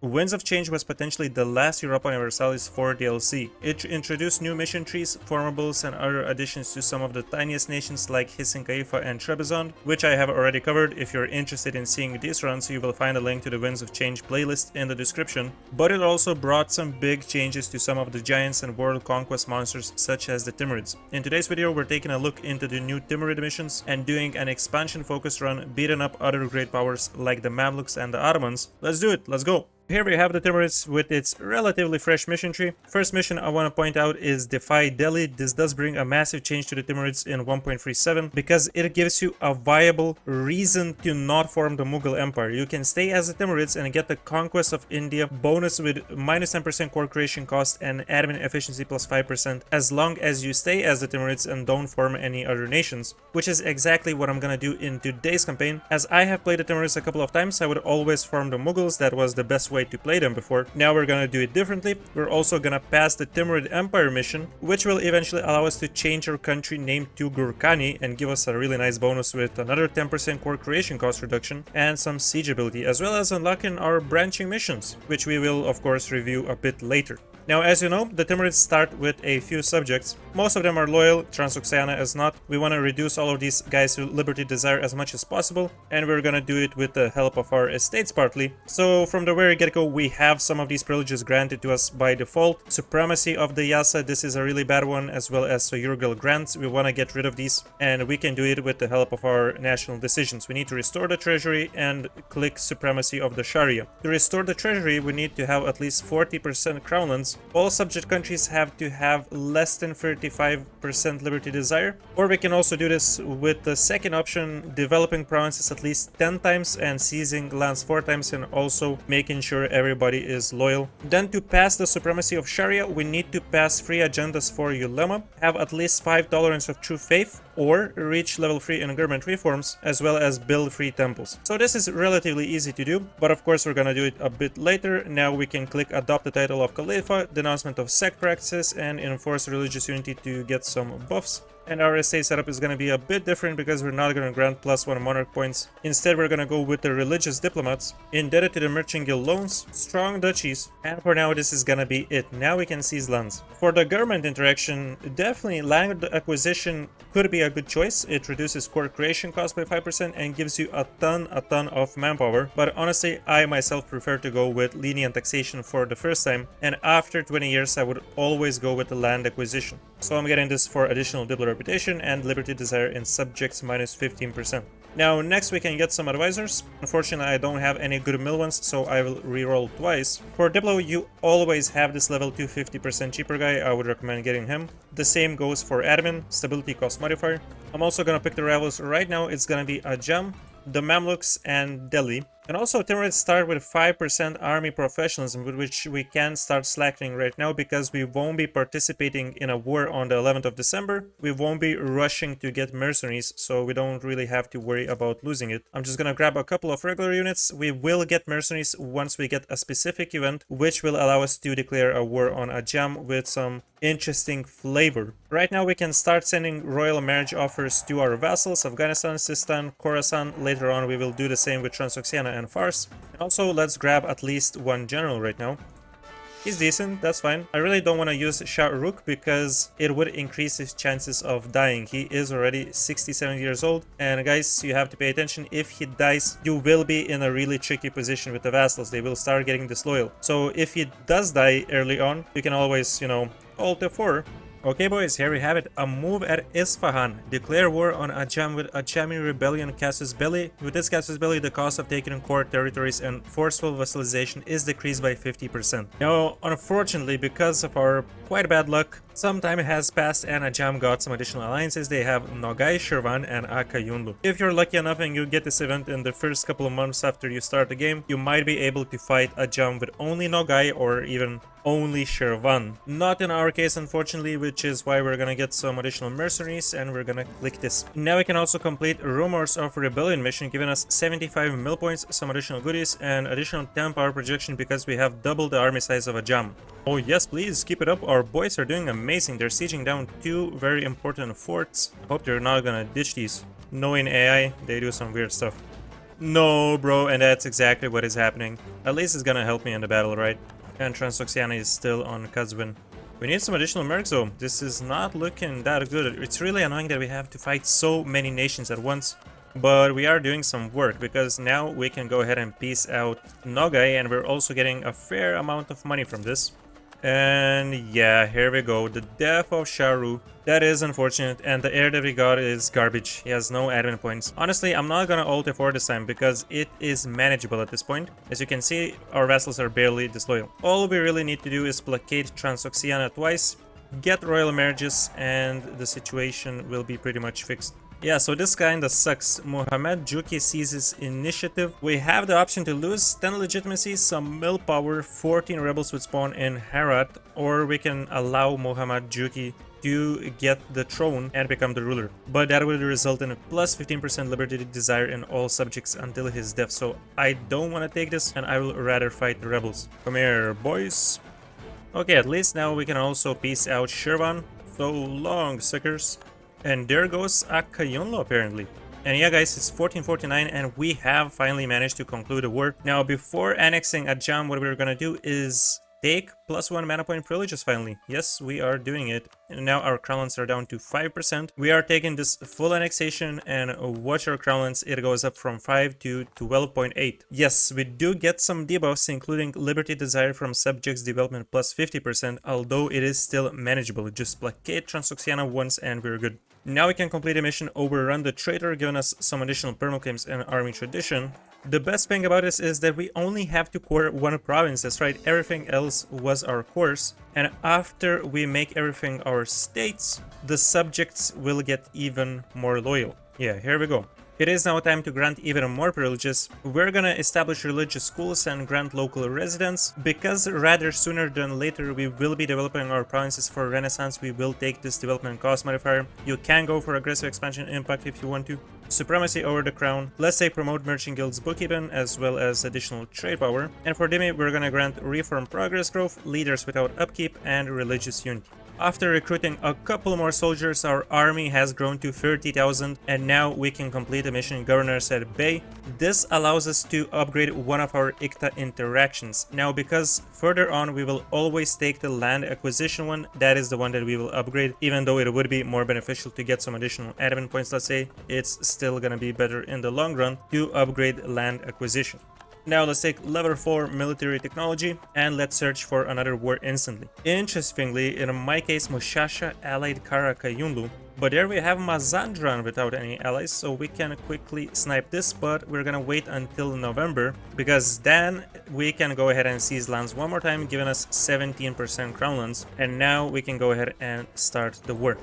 Winds of Change was potentially the last Europa Universalis 4 DLC. It introduced new mission trees, formables, and other additions to some of the tiniest nations like Hisinkaifa and Trebizond, which I have already covered. If you're interested in seeing these runs, you will find a link to the Winds of Change playlist in the description. But it also brought some big changes to some of the giants and world conquest monsters such as the Timurids. In today's video, we're taking a look into the new Timurid missions and doing an expansion focused run beating up other great powers like the Mamluks and the Ottomans. Let's do it, let's go! Here we have the Timurids with its relatively fresh mission tree. First mission I want to point out is Defy Delhi. This does bring a massive change to the Timurids in 1.37 because it gives you a viable reason to not form the Mughal Empire. You can stay as the Timurids and get the conquest of India bonus with minus 10% core creation cost and admin efficiency plus 5% as long as you stay as the Timurids and don't form any other nations, which is exactly what I'm gonna do in today's campaign. As I have played the Timurids a couple of times, I would always form the Mughals. That was the best way to play them before. Now we're gonna do it differently. We're also gonna pass the Timurid Empire mission, which will eventually allow us to change our country name to Gurkani and give us a really nice bonus with another 10% core creation cost reduction and some siege ability, as well as unlocking our branching missions, which we will of course review a bit later. Now, as you know, the Timurids start with a few subjects. Most of them are loyal, Transoxiana is not. We want to reduce all of these guys to Liberty Desire as much as possible, and we're gonna do it with the help of our estates partly. So from the very get-go, we have some of these privileges granted to us by default. Supremacy of the Yasa, this is a really bad one, as well as Soyurgal grants. We want to get rid of these, and we can do it with the help of our national decisions. We need to restore the treasury and click Supremacy of the Sharia. To restore the treasury, we need to have at least 40% crownlands. All subject countries have to have less than 35% Liberty Desire, or we can also do this with the second option, developing provinces at least 10 times and seizing lands 4 times, and also making sure everybody is loyal. Then to pass the Supremacy of Sharia, we need to pass 3 agendas for ulema, have at least 5 tolerance of true faith, or reach level 3 in government reforms, as well as build 3 temples. So this is relatively easy to do, but of course we're gonna do it a bit later. Now we can click adopt the title of Khalifa, denouncement of sect practices, and enforce religious unity to get some buffs. And our estate setup is going to be a bit different because we're not going to grant +1 monarch points. Instead, we're going to go with the religious diplomats, indebted to the merchant guild loans, strong duchies, and for now this is going to be it. Now we can seize lands. For the government interaction, definitely land acquisition could be a good choice. It reduces core creation cost by 5% and gives you a ton of manpower. But honestly, I myself prefer to go with lenient taxation for the first time, and after 20 years I would always go with the land acquisition. So I'm getting this for additional diplo reputation and Liberty Desire in subjects minus 15%. Now next we can get some advisors. Unfortunately I don't have any good mill ones, so I will reroll twice. For Diplo you always have this level 250% cheaper guy. I would recommend getting him. The same goes for admin, stability cost modifier. I'm also gonna pick the rivals right now. It's gonna be Ajam, the Mamluks, and Delhi. And also Timurids start with 5% army professionalism, with which we can start slackening right now because we won't be participating in a war on the 11th of December. We won't be rushing to get mercenaries, so we don't really have to worry about losing it. I'm just gonna grab a couple of regular units. We will get mercenaries once we get a specific event, which will allow us to declare a war on Ajam with some interesting flavor. Right now we can start sending royal marriage offers to our vassals, Afghanistan, Sistan, Khorasan. Later on we will do the same with Transoxiana and Fars. And also let's grab at least 1 general right now. He's decent, that's fine. I really don't want to use Shah Rukh because it would increase his chances of dying. He is already 67 years old, and guys, you have to pay attention. If he dies, you will be in a really tricky position with the vassals. They will start getting disloyal. So if he does die early on, you can always, you know, ult F4. Okay boys, here we have it, a move at Isfahan. Declare war on Ajam with Ajami Rebellion Casus Belli. With this Casus Belli, the cost of taking core territories and forceful vassalization is decreased by 50%. Now, unfortunately, because of our quite bad luck, some time has passed and Ajam got some additional alliances. They have Nogai, Shirvan, and Akayunlu. If you're lucky enough and you get this event in the first couple of months after you start the game, you might be able to fight Ajam with only Nogai or even only Shirvan. Not in our case, unfortunately, which is why we're gonna get some additional mercenaries and we're gonna click this. Now we can also complete Rumors of Rebellion mission, giving us 75 mill points, some additional goodies, and additional 10 power projection because we have double the army size of Ajam. Oh yes, please keep it up. Our boys are doing amazing. They're sieging down 2 very important forts. I hope they're not gonna ditch these. Knowing AI, they do some weird stuff. No, bro, and that's exactly what is happening. At least it's gonna help me in the battle, right? And Transoxiana is still on Kazvin. We need some additional mercs though. This is not looking that good. It's really annoying that we have to fight so many nations at once. But we are doing some work, because now we can go ahead and peace out Nogai, and we're also getting a fair amount of money from this. And yeah, here we go. The death of Sharu. That is unfortunate, and the air that we got is garbage. He has no admin points. Honestly, I'm not gonna ult F4 this time, because it is manageable at this point. As you can see, our vassals are barely disloyal. All we really need to do is placate Transoxiana twice, get royal marriages, and the situation will be pretty much fixed. Yeah, so this kinda sucks. Muhammed Juki seizes initiative. We have the option to lose 10 legitimacy, some mill power, 14 rebels would spawn in Herat, or we can allow Muhammed Juki to get the throne and become the ruler. But that would result in a plus 15% liberty desire in all subjects until his death, so I don't want to take this, and I will rather fight the rebels. Come here, boys. Okay, at least now we can also peace out Shirvan. So long, suckers. And there goes Akayunlo apparently. And yeah guys, it's 1449 and we have finally managed to conclude the war. Now before annexing Ajam, what we're gonna do is take +1 mana point privileges finally. Yes, we are doing it. And now our crownlands are down to 5%. We are taking this full annexation, and watch our crownlands, it goes up from 5 to 12.8. Yes, we do get some debuffs, including Liberty Desire from subjects development plus 50%, although it is still manageable. Just placate Transoxiana once and we're good. Now we can complete a mission, overrun the traitor, giving us some additional permaclaims and army tradition. The best thing about this is that we only have to core one province, that's right, everything else was our cores. And after we make everything our states, the subjects will get even more loyal. Yeah, here we go. It is now time to grant even more privileges. We're gonna establish religious schools and grant local residence, because rather sooner than later we will be developing our provinces for Renaissance. We will take this development cost modifier. You can go for aggressive expansion impact if you want to. Supremacy over the crown. Let's say promote merchant guilds bookkeeping as well as additional trade power. And for Demi, we're gonna grant reform progress growth, leaders without upkeep, and religious unity. After recruiting a couple more soldiers, our army has grown to 30,000, and now we can complete the mission Governors at Bay. This allows us to upgrade one of our ICTA interactions. Now, because further on we will always take the land acquisition one, that is the one that we will upgrade. Even though it would be more beneficial to get some additional admin points, let's say, it's still gonna be better in the long run to upgrade land acquisition. Now let's take level 4 military technology and let's search for another war instantly. Interestingly, in my case, Mushasha allied Karakayunlu, but there we have Mazandran without any allies, so we can quickly snipe this, but we're gonna wait until November, because then we can go ahead and seize lands one more time, giving us 17% crownlands, and now we can go ahead and start the war.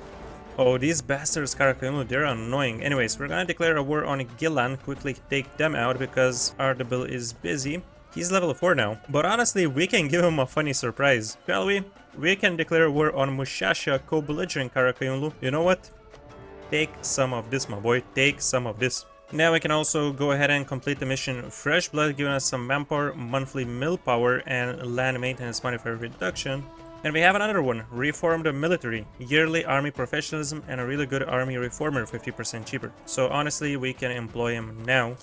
Oh, these bastards Karakayunlu, they're annoying. Anyways, we're gonna declare a war on Gilan, quickly take them out because Ardabil is busy. He's level 4 now, but honestly, we can give him a funny surprise, shall we? We can declare war on Mushasha, co-belligerent Karakayunlu. You know what? Take some of this, my boy, take some of this. Now we can also go ahead and complete the mission Fresh Blood, giving us some manpower, monthly mill power, and land maintenance modifier reduction. And we have another one, Reform the Military, yearly army professionalism, and a really good army reformer, 50% cheaper. So honestly, we can employ him now.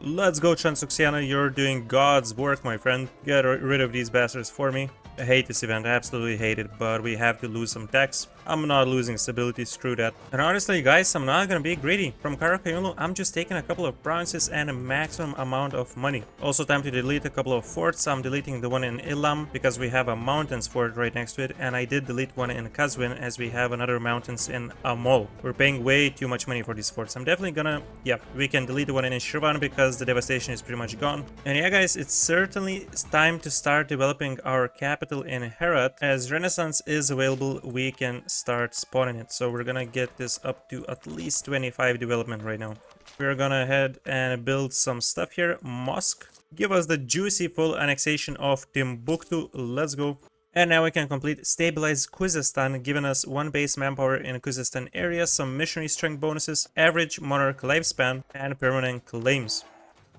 Let's go, Transoxiana, you're doing God's work, my friend. Get rid of these bastards for me. I hate this event, I absolutely hate it, but we have to lose some tax. I'm not losing stability, screw that. And honestly, guys, I'm not gonna be greedy. From Karakayunlu, I'm just taking a couple of provinces and a maximum amount of money. Also time to delete a couple of forts. I'm deleting the one in Ilam because we have a mountains fort right next to it, and I did delete one in Kazwin as we have another mountains in Amol. We're paying way too much money for these forts. I'm definitely gonna, yeah, we can delete the one in Shirvan because the devastation is pretty much gone. And yeah, guys, it's certainly time to start developing our capital in Herat. As Renaissance is available, we can start spawning it. So we're gonna get this up to at least 25 development right now. We're gonna head and build some stuff here. Mosque, give us the juicy full annexation of Timbuktu. Let's go. And now we can complete stabilize Khuzestan, giving us 1 base manpower in Khuzestan area, some missionary strength bonuses, average monarch lifespan, and permanent claims.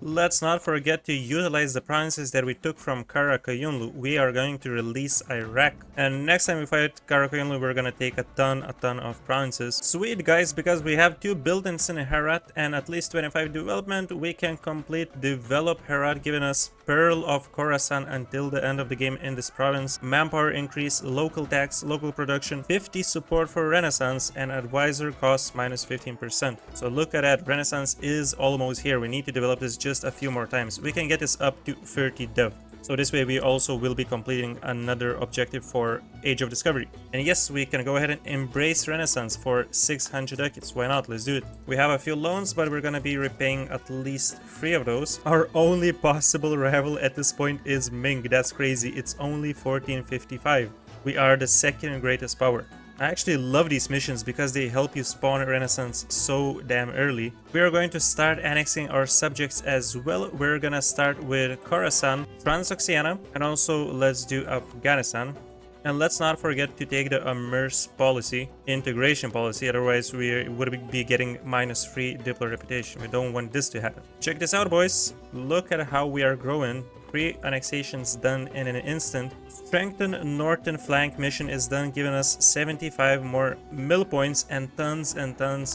Let's not forget to utilize the provinces that we took from Karakayunlu. We are going to release Iraq. And next time we fight Karakayunlu, we're gonna take a ton of provinces. Sweet guys, because we have 2 buildings in Herat and at least 25 development, we can complete develop Herat, giving us Pearl of Khorasan until the end of the game in this province. Manpower increase, local tax, local production, 50 support for Renaissance, and advisor costs minus 15%. So look at that, Renaissance is almost here. We need to develop this just a few more times. We can get this up to 30 dev. So this way we also will be completing another objective for Age of Discovery. And yes, we can go ahead and embrace Renaissance for 600 ducats. Why not? Let's do it. We have a few loans, but we're gonna be repaying at least 3 of those. Our only possible rival at this point is Ming. That's crazy. It's only 1455. We are the second greatest power. I actually love these missions because they help you spawn Renaissance so damn early. We are going to start annexing our subjects as well. We're gonna start with Khorasan, Transoxiana, and also let's do Afghanistan. And let's not forget to take the immerse policy, integration policy, otherwise we would be getting -3 Diplo reputation. We don't want this to happen. Check this out, boys. Look at how we are growing. 3 annexations done in an instant. Strengthen northern flank mission is done, giving us 75 more mill points and tons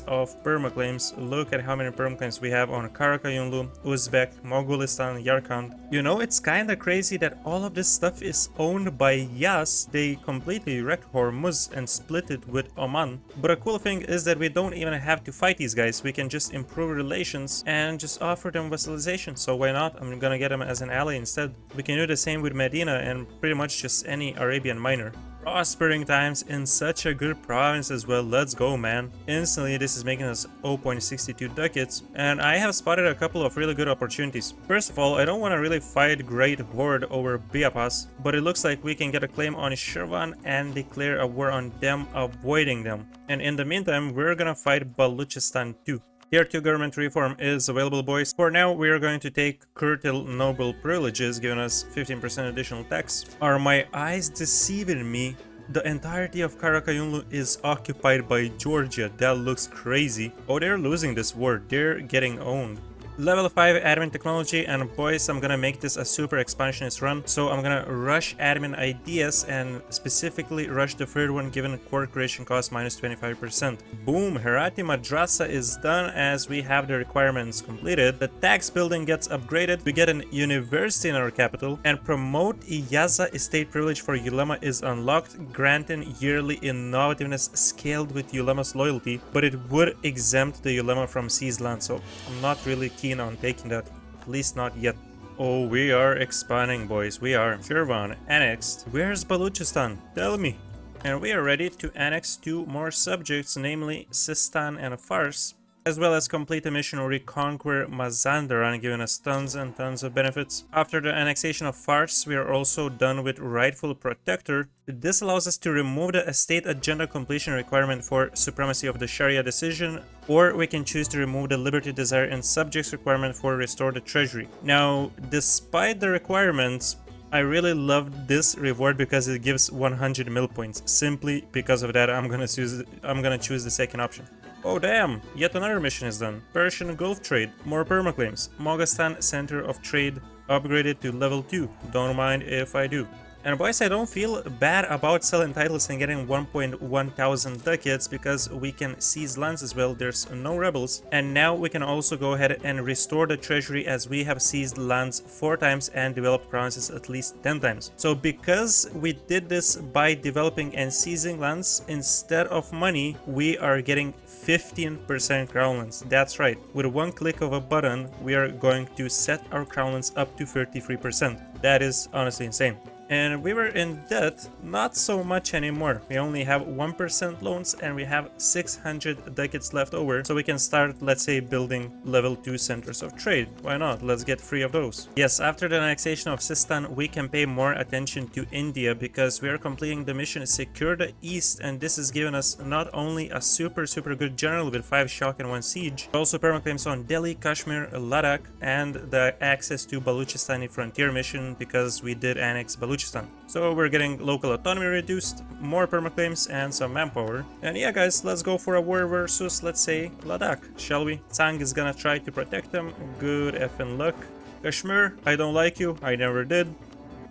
of permaclaims. Look at how many permaclaims we have on Karakayunlu, Uzbek, Mogulistan, Yarkand. You know, it's kinda crazy that all of this stuff is owned by Yas. They completely wrecked Hormuz and split it with Oman. But a cool thing is that we don't even have to fight these guys. We can just improve relations and just offer them vassalization. So why not? I'm gonna get them as an ally instead. We can do the same with Medina and pretty much just any Arabian minor. Prospering times in such a good province as well. Let's go, man. Instantly, this is making us 0.62 ducats, and I have spotted a couple of really good opportunities. First of all, I don't want to really fight Great Horde over Biapas, but it looks like we can get a claim on Shirvan and declare a war on them, avoiding them. And in the meantime, we're gonna fight Baluchistan too. Tier 2 government reform is available, boys. For now, we are going to take curtail noble privileges, giving us 15% additional tax. Are my eyes deceiving me? The entirety of Karakayunlu is occupied by Georgia. That looks crazy. Oh, they're losing this war. They're getting owned. Level 5 admin technology, and boys, I'm gonna make this a super expansionist run, so I'm gonna rush admin ideas and specifically rush the third one, given core creation cost -25%. Boom, Herati Madrasa is done as we have the requirements completed. The tax building gets upgraded, we get an university in our capital, and promote Iyaza estate privilege for Ulema is unlocked, granting yearly innovativeness scaled with Ulema's loyalty, but it would exempt the Ulema from seized land, so I'm not really keen on taking that, at least not yet. Oh, we are expanding, boys. We are. Shirvan annexed. Where's Baluchistan? Tell me. And we are ready to annex 2 more subjects, namely Sistan and Fars, as well as complete a mission or reconquer Mazandaran, giving us tons and tons of benefits. After the annexation of Fars, we are also done with rightful protector. This allows us to remove the estate agenda completion requirement for supremacy of the Sharia decision, or we can choose to remove the liberty, desire, and subjects requirement for restore the treasury. Now, despite the requirements, I really love this reward because it gives 100 mill points. Simply because of that, I'm gonna choose the second option. Oh damn, yet another mission is done. Persian Gulf Trade, more permaclaims. Moghastan Center of Trade upgraded to level 2. Don't mind if I do. And boys, I don't feel bad about selling titles and getting 1,100 ducats because we can seize lands as well. There's no rebels. And now we can also go ahead and restore the treasury as we have seized lands 4 times and developed provinces at least 10 times. So because we did this by developing and seizing lands, instead of money, we are getting 15% crownlands. That's right. With one click of a button, we are going to set our crownlands up to 33%. That is honestly insane. And we were in debt, not so much anymore. We only have 1% loans and we have 600 ducats left over. So we can start, let's say, building level 2 centers of trade. Why not? Let's get 3 of those. Yes, after the annexation of Sistan, we can pay more attention to India because we are completing the mission Secure the East, and this is giving us not only a super good general with 5 shock and 1 siege, but also permaclaims on Delhi, Kashmir, Ladakh, and the access to Baluchistani frontier mission because we did annex Baluchistan. Baluchistan. So we're getting local autonomy reduced, more permaclaims, and some manpower. And yeah, guys, let's go for a war versus, let's say, Ladakh, shall we? Tsang is gonna try to protect them. Good effing luck. Kashmir, I don't like you. I never did.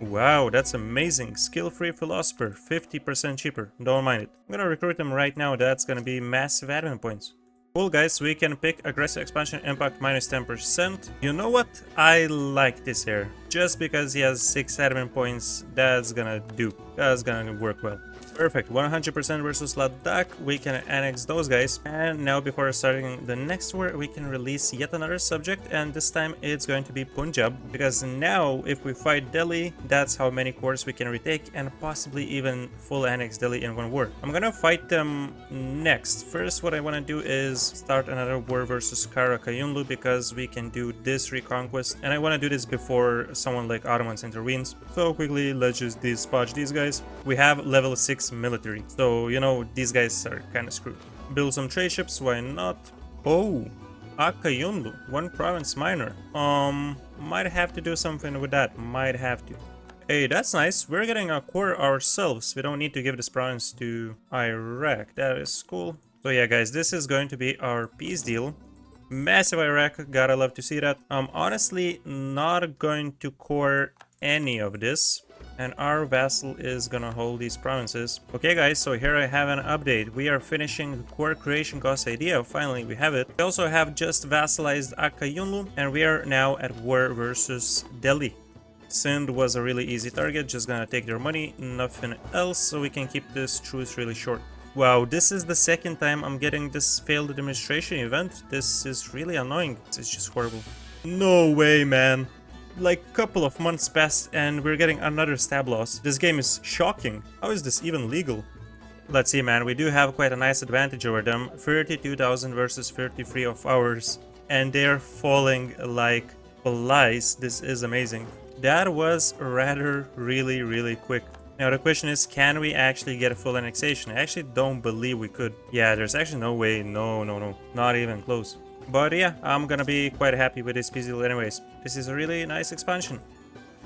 Wow, that's amazing. Skill-free philosopher, 50% cheaper. Don't mind it. I'm gonna recruit him right now. That's gonna be massive admin points. Cool, guys, we can pick aggressive expansion impact minus 10%. You know what? I like this here. Just because he has 6 admin points, that's gonna do. That's gonna work well. Perfect, 100% versus Ladakh. We can annex those guys. And now before starting the next war, we can release yet another subject. And this time it's going to be Punjab. Because now if we fight Delhi, that's how many cores we can retake. And possibly even full annex Delhi in one war. I'm gonna fight them next. First, what I want to do is start another war versus Karakayunlu. Because we can do this reconquest. And I want to do this before someone like Ottomans intervenes. So quickly, let's just dispatch these guys. We have level 6 military, so you know these guys are kind of screwed. Build some trade ships, why not? Oh, Akayunlu, 1 province minor. Might have to do something with that. Might have to. Hey, that's nice. We're getting a core ourselves. We don't need to give this province to Iraq. That is cool. So yeah, guys, this is going to be our peace deal. Massive Iraq, gotta love to see that. I'm honestly not going to core any of this. And our vassal is gonna hold these provinces. Okay, guys, so here I have an update. We are finishing the core creation cost idea. Finally, we have it. We also have just vassalized Akayunlu, and we are now at war versus Delhi. Sindh was a really easy target, just gonna take their money, nothing else, so we can keep this truce really short. Wow, this is the second time I'm getting this failed administration event. This is really annoying. It's just horrible. No way, man. Like couple of months passed and we're getting another stab loss. This game is shocking. How is this even legal? Let's see, man, we do have quite a nice advantage over them. 32,000 versus 33 of ours. And they're falling like flies. This is amazing. That was rather really quick. Now the question is, can we actually get a full annexation? I actually don't believe we could. Yeah, there's actually no way. No. Not even close. But yeah, I'm gonna be quite happy with this peace deal anyways. This is a really nice expansion.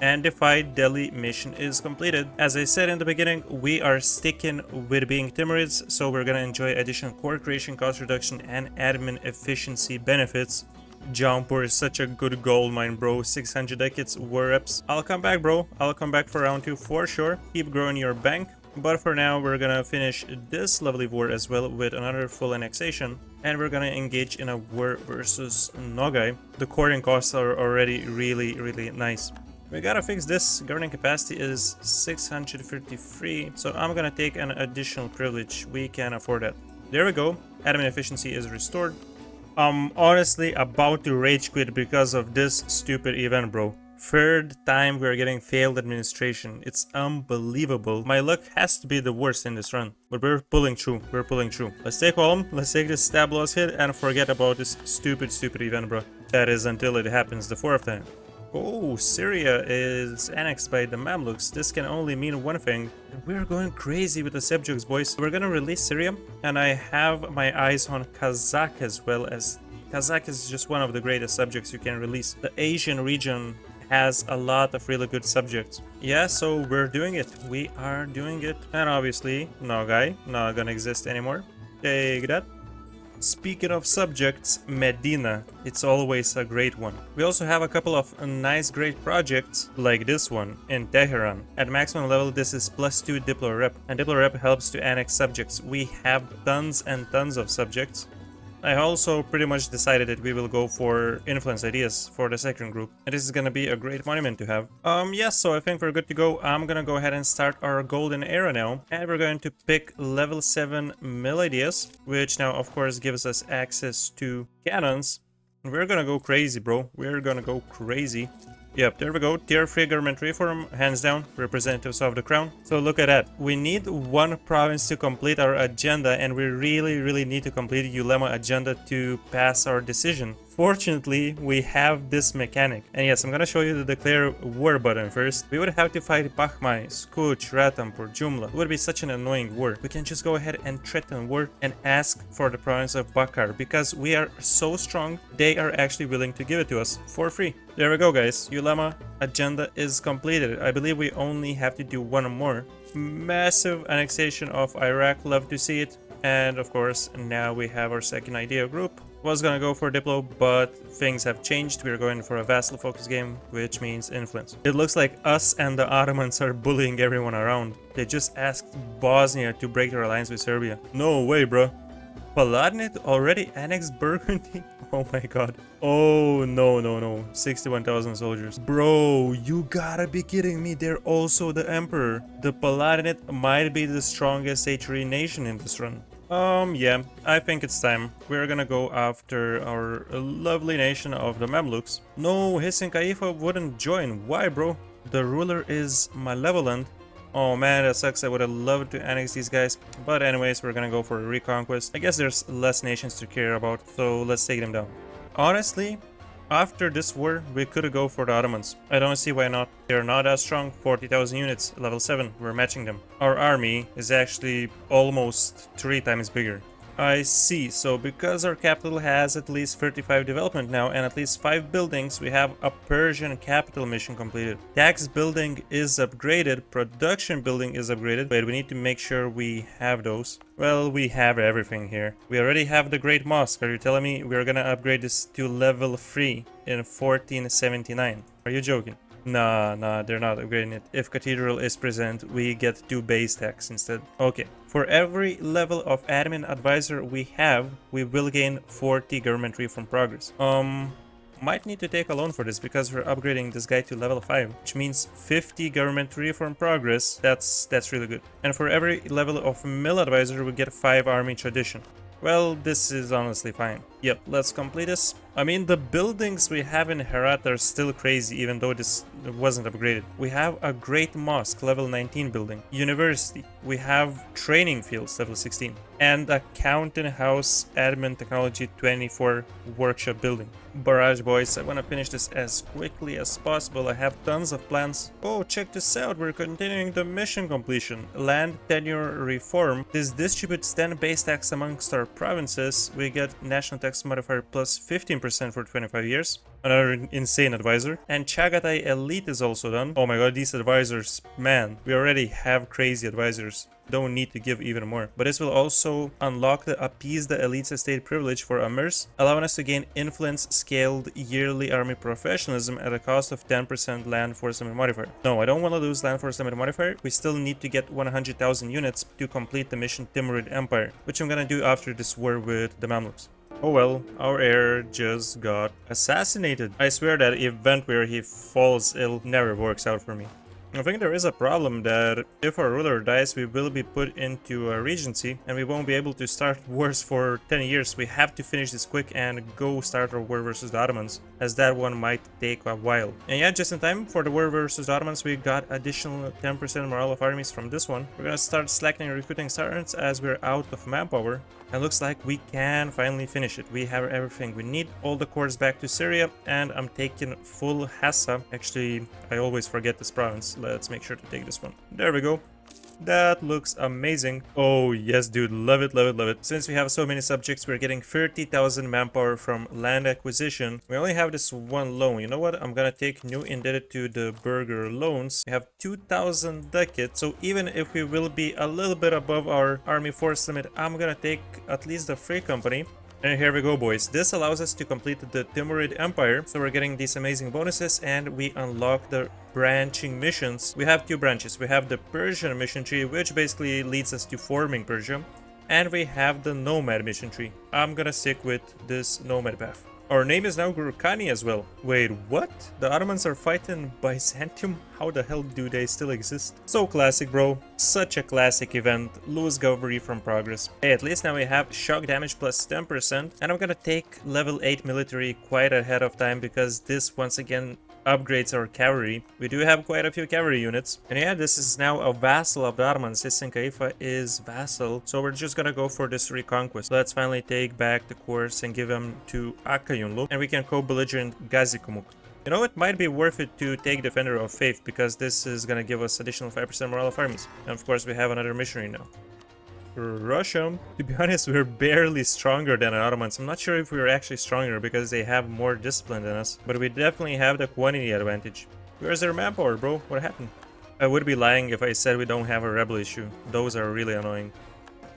And the fight Delhi mission is completed. As I said in the beginning, we are sticking with being Timurids, so we're gonna enjoy additional core creation cost reduction and admin efficiency benefits. Jaunpur is such a good gold mine, bro. 600 decades, war reps. I'll come back, bro. I'll come back for round 2 for sure. Keep growing your bank. But for now, we're gonna finish this lovely war as well with another full annexation. And we're gonna engage in a war versus Nogai. The coring costs are already really nice. We gotta fix this. Governing capacity is 653. So I'm gonna take an additional privilege. We can afford that. There we go. Admin efficiency is restored. I'm honestly about to rage quit because of this stupid event, bro. Third time we're getting failed administration. It's unbelievable. My luck has to be the worst in this run. But we're pulling through. We're pulling through. Let's take home. Let's take this stab loss hit and forget about this stupid event, bro. That is until it happens the 4th time. Oh, Syria is annexed by the Mamluks. This can only mean one thing. We're going crazy with the subjects, boys. We're gonna release Syria. And I have my eyes on Kazakh as well, as Kazakh is just one of the greatest subjects you can release. The Asian region has a lot of really good subjects. Yeah, so we're doing it. We are doing it. And obviously, Nogai, not gonna exist anymore. Take that. Speaking of subjects, Medina. It's always a great one. We also have a couple of nice great projects, like this one, in Tehran. At maximum level, this is +2 Diplo Rep. And Diplo Rep helps to annex subjects. We have tons and tons of subjects. I also pretty much decided that we will go for influence ideas for the second group. And this is gonna be a great monument to have. Yes, so I think we're good to go. I'm gonna go ahead and start our golden era now. And we're going to pick level 7 mill ideas, which now of course gives us access to cannons. We're gonna go crazy, bro. We're gonna go crazy. Yep, there we go. Tier 3 government reform, hands down, representatives of the crown. So look at that. We need one province to complete our agenda, and we really need to complete Ulema agenda to pass our decision. Fortunately, we have this mechanic. And yes, I'm gonna show you the declare war button first. We would have to fight Bahmai, Skuch, Ratampur, Jumla. It would be such an annoying war. We can just go ahead and threaten war and ask for the province of Bakar because we are so strong, they are actually willing to give it to us for free. There we go, guys. Ulema agenda is completed. I believe we only have to do one more. Massive annexation of Iraq, love to see it. And of course, now we have our second idea group. Was gonna go for Diplo, but things have changed. We're going for a vassal focus game, which means influence. It looks like us and the Ottomans are bullying everyone around. They just asked Bosnia to break their alliance with Serbia. No way, bro. Palatinate already annexed Burgundy? Oh my god. Oh, no. 61,000 soldiers. Bro, you gotta be kidding me. They're also the emperor. The Palatinate might be the strongest H3 nation in this run. Yeah, I think it's time. We're gonna go after our lovely nation of the Mamluks. No, Hisin Khalifa wouldn't join. Why, bro? The ruler is malevolent. Oh man, that sucks. I would have loved to annex these guys. But anyways, we're gonna go for a reconquest. I guess there's less nations to care about, so let's take them down. Honestly, after this war, we could go for the Ottomans. I don't see why not. They're not as strong. 40,000 units, level 7. We're matching them. Our army is actually almost 3 times bigger. I see. So because our capital has at least 35 development now and at least 5 buildings, we have a Persian capital mission completed. Tax building is upgraded. Production building is upgraded. But we need to make sure we have those. Well, we have everything here. We already have the Great Mosque. Are you telling me we're gonna upgrade this to level 3 in 1479? Are you joking? Nah, they're not upgrading it. If Cathedral is present, we get 2 base tax instead. Okay. For every level of admin advisor we have, we will gain 40 government reform progress. Might need to take a loan for this because we're upgrading this guy to level 5, which means 50 government reform progress. That's really good. And for every level of mill advisor, we get 5 army tradition. Well, this is honestly fine. Yep, let's complete this. I mean, the buildings we have in Herat are still crazy, even though this wasn't upgraded. We have a great mosque, level 19 building. University. We have training fields, level 16. And a Counting House Admin Technology 24 workshop building. Barrage, boys. I want to finish this as quickly as possible. I have tons of plans. Oh, check this out. We're continuing the mission completion. Land tenure reform. This distributes 10 base tax amongst our provinces. We get national tax modifier plus 15% for 25 years. Another insane advisor. And Chagatai Elite is also done. Oh my god, these advisors, man, we already have crazy advisors. Don't need to give even more. But this will also unlock the appease the elite's estate privilege for Amirs, allowing us to gain influence scaled yearly army professionalism at a cost of 10% land force limit modifier. No, I don't want to lose land force limit modifier. We still need to get 100,000 units to complete the mission Timurid Empire, which I'm gonna do after this war with the Mamluks. Oh well, our heir just got assassinated. I swear that event where he falls ill never works out for me. I think there is a problem that if our ruler dies, we will be put into a regency and we won't be able to start wars for 10 years. We have to finish this quick and go start our war versus the Ottomans, as that one might take a while. And yeah, just in time for the war versus the Ottomans, we got additional 10% morale of armies from this one. We're gonna start slackening recruiting sergeants as we're out of manpower. And looks like we can finally finish it. We have everything we need. All the cores back to Syria, and I'm taking full Hassa. Actually, I always forget this province. Let's make sure to take this one. There we go. That looks amazing. Oh yes, dude, love it, love it, love it. Since we have so many subjects, we're getting 30,000 manpower from land acquisition. We only have this one loan. You know what? I'm gonna take new indebted to the burger loans. We have 2,000 ducats, so even if we will be a little bit above our army force limit, I'm gonna take at least the free company. And here we go, boys. This allows us to complete the Timurid Empire. So we're getting these amazing bonuses and we unlock the branching missions. We have 2 branches. We have the Persian mission tree, which basically leads us to forming Persia. And we have the Nomad mission tree. I'm gonna stick with this Nomad path. Our name is now Gurkani as well. Wait, what? The Ottomans are fighting Byzantium? How the hell do they still exist? So classic, bro. Such a classic event. Lose government from progress. Hey, at least now we have shock damage plus 10%. And I'm gonna take level 8 military quite ahead of time because this once again upgrades our cavalry. We do have quite a few cavalry units. And yeah, this is now a vassal of the Ottomans. Hisin Kaifa is vassal. So we're just gonna go for this reconquest. Let's finally take back the course and give them to Akkayunlu. And we can co-belligerent Gazikumuk. You know, it might be worth it to take Defender of Faith, because this is gonna give us additional 5% morale of armies. And of course we have another missionary now. Russia. To be honest, we're barely stronger than the Ottomans. I'm not sure if we're actually stronger because they have more discipline than us, but we definitely have the quantity advantage. Where's their manpower, bro? What happened? I would be lying if I said we don't have a rebel issue. Those are really annoying.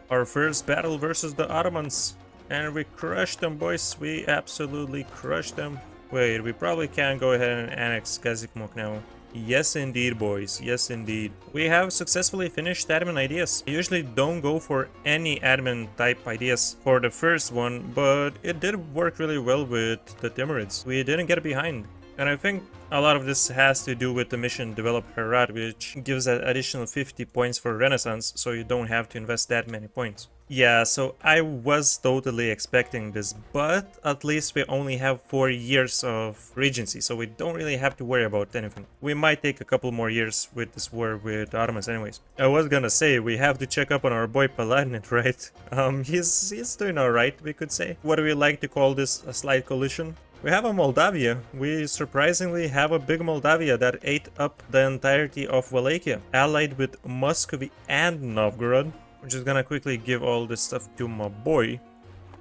Our first battle versus the Ottomans. And we crushed them, boys. We absolutely crushed them. Wait, we probably can go ahead and annex Gazikmuk now. Yes indeed, boys. Yes indeed. We have successfully finished admin ideas. I usually don't go for any admin type ideas for the first one, but it did work really well with the Timurids. We didn't get behind. And I think a lot of this has to do with the mission Develop Herat, which gives an additional 50 points for Renaissance, so you don't have to invest that many points. Yeah, so I was totally expecting this, but at least we only have 4 years of regency, so we don't really have to worry about anything. We might take a couple more years with this war with the Ottomans anyways. I was gonna say, we have to check up on our boy Paladinit, right? He's doing alright, we could say. What do we like to call this? A slight coalition? We have a Moldavia. We surprisingly have a big Moldavia that ate up the entirety of Wallachia, allied with Muscovy and Novgorod. We're just gonna quickly give all this stuff to my boy.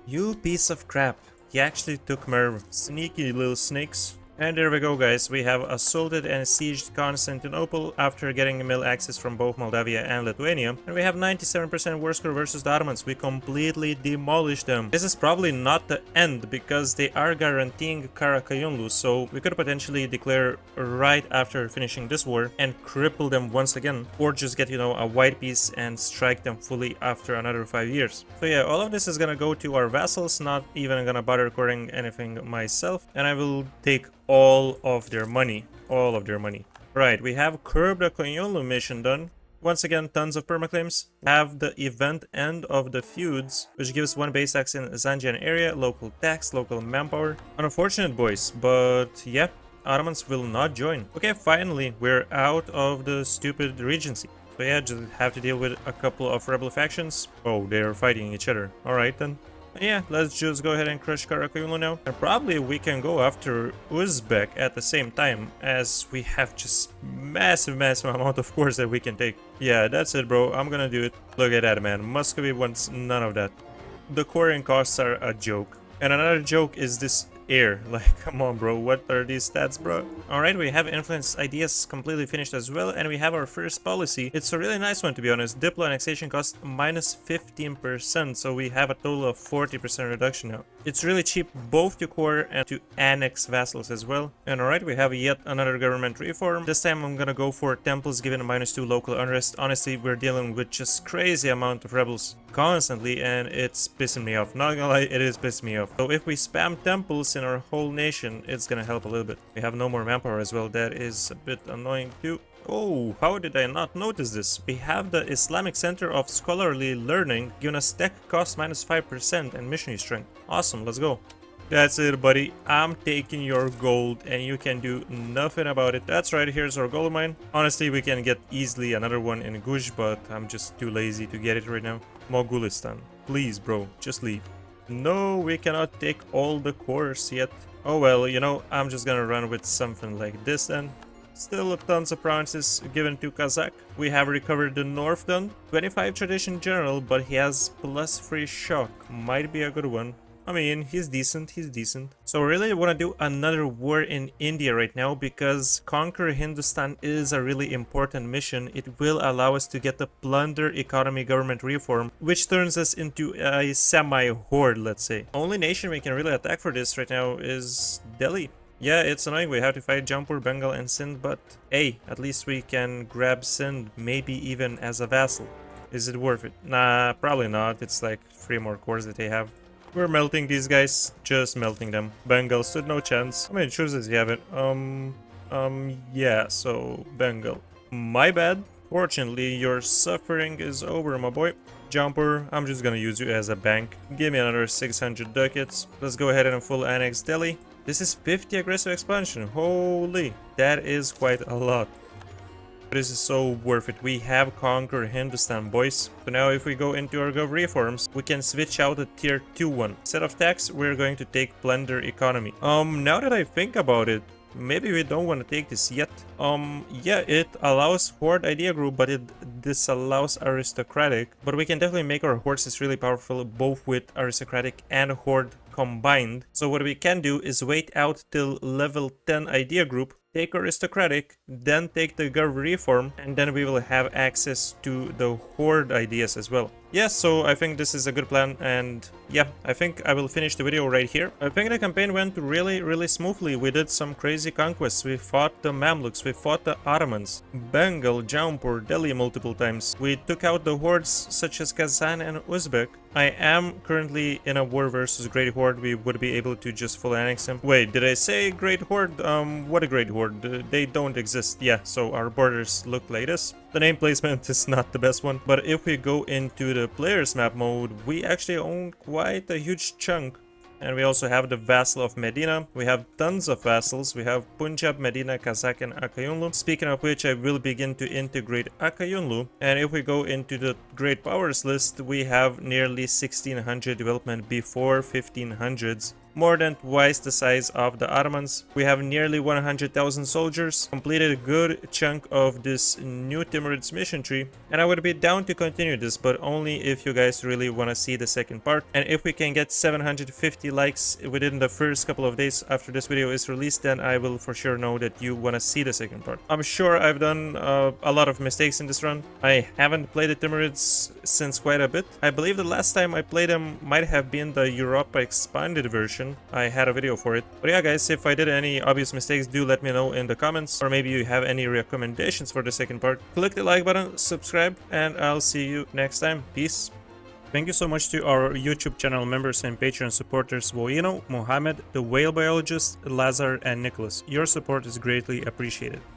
You piece of crap. He actually took Merv. Sneaky little snakes. And there we go, guys. We have assaulted and sieged Constantinople after getting mill access from both Moldavia and Lithuania. And we have 97% war score versus the Ottomans. We completely demolished them. This is probably not the end, because they are guaranteeing Karakayunlu, so we could potentially declare right after finishing this war and cripple them once again. Or just get, you know, a white piece and strike them fully after another 5 years. So yeah, all of this is gonna go to our vassals, not even gonna bother recording anything myself. And I will take all of their money. Right, we have Curb the Konyolu mission done. Once again, tons of permaclaims. Have the event end of the feuds, which gives 1 base tax in Zanjian area, local tax, local manpower. Unfortunate, boys, but yeah, Ottomans will not join. Okay, finally, we're out of the stupid regency. So yeah, just have to deal with a couple of rebel factions. Oh, they're fighting each other. Alright then. Yeah, let's just go ahead and crush Karakayunlu now. And probably we can go after Uzbek at the same time, as we have just massive amount of cores that we can take. Yeah, that's it, bro. I'm gonna do it. Look at that, man. Muscovy wants none of that. The coring costs are a joke. And another joke is this air. Like, come on, bro. What are these stats, bro? Alright, we have influence ideas completely finished as well, and we have our first policy. It's a really nice one, to be honest. Diplo annexation cost minus 15%, so we have a total of 40% reduction now. It's really cheap both to core and to annex vassals as well. And alright, we have yet another government reform. This time I'm gonna go for temples given a -2 local unrest. Honestly, we're dealing with just crazy amount of rebels constantly, and it's pissing me off. Not gonna lie, it is pissing me off. So if we spam temples in our whole nation, it's gonna help a little bit. We have no more manpower as well. That is a bit annoying too. Oh, how did I not notice this? We have the Islamic Center of Scholarly Learning giving us tech cost -5% and missionary strength. Awesome, let's go. That's it, buddy. I'm taking your gold and you can do nothing about it. That's right, here's our gold mine. Honestly, we can get easily another one in Gush, but I'm just too lazy to get it right now. Mogulistan. Please, bro, just leave. No, we cannot take all the cores yet. Oh well, you know, I'm just gonna run with something like this then. Still tons of provinces given to Kazakh. We have recovered the north done. 25 tradition general, but he has +3 shock. Might be a good one. I mean, he's decent. So I really want to do another war in India right now, because conquer Hindustan is a really important mission. It will allow us to get the plunder economy government reform, which turns us into a semi-horde, let's say. Only nation we can really attack for this right now is Delhi. Yeah, it's annoying, we have to fight Jampur, Bengal and Sindh, but hey, at least we can grab Sindh, maybe even as a vassal. Is it worth it? Nah, probably not. It's like 3 more cores that they have. We're melting these guys, just melting them. Bengal stood no chance. How many troops does he have it? Yeah, so Bengal. My bad. Fortunately, your suffering is over, my boy. Jumper, I'm just gonna use you as a bank. Give me another 600 ducats. Let's go ahead and full annex Delhi. This is 50 aggressive expansion. Holy, that is quite a lot. This is so worth it. We have conquered Hindustan, boys. So now if we go into our gov reforms, we can switch out a tier 2 one. Instead of tax, we're going to take plunder economy. Now that I think about it, maybe we don't want to take this yet. Yeah, it allows horde idea group, but it disallows aristocratic. But we can definitely make our horses really powerful, both with aristocratic and horde combined. So what we can do is wait out till level 10 idea group, take aristocratic, then take the gov reform, and then we will have access to the horde ideas as well. Yeah, so I think this is a good plan, and yeah, I think I will finish the video right here. I think the campaign went really smoothly. We did some crazy conquests. We fought the Mamluks, we fought the Ottomans, Bengal, Jaunpur, Delhi multiple times. We took out the hordes such as Kazan and Uzbek. I am currently in a war versus Great Horde. We would be able to just fully annex him. Wait, did I say Great Horde? What a Great Horde? They don't exist. Yeah, so our borders look like this. The name placement is not the best one, but if we go into the players map mode, we actually own quite a huge chunk. And we also have the vassal of Medina. We have tons of vassals. We have Punjab, Medina, Kazakh, and Akayunlu. Speaking of which, I will begin to integrate Akayunlu. And if we go into the great powers list, we have nearly 1600 development before 1500s. More than twice the size of the Ottomans. We have nearly 100,000 soldiers, completed a good chunk of this new Timurids mission tree, and I would be down to continue this, but only if you guys really want to see the second part. And if we can get 750 likes within the first couple of days after this video is released, then I will for sure know that you want to see the second part. I'm sure I've done a lot of mistakes in this run. I haven't played the Timurids since quite a bit. I believe the last time I played them might have been the Europa expanded version. I had a video for it. But yeah guys, if I did any obvious mistakes, do let me know in the comments, or maybe you have any recommendations for the second part. Click the like button, subscribe, and I'll see you next time. Peace. Thank you so much to our YouTube channel members and Patreon supporters Woeno, Muhammed, the Whale Biologist, Lazar, and Nikolas. Your support is greatly appreciated.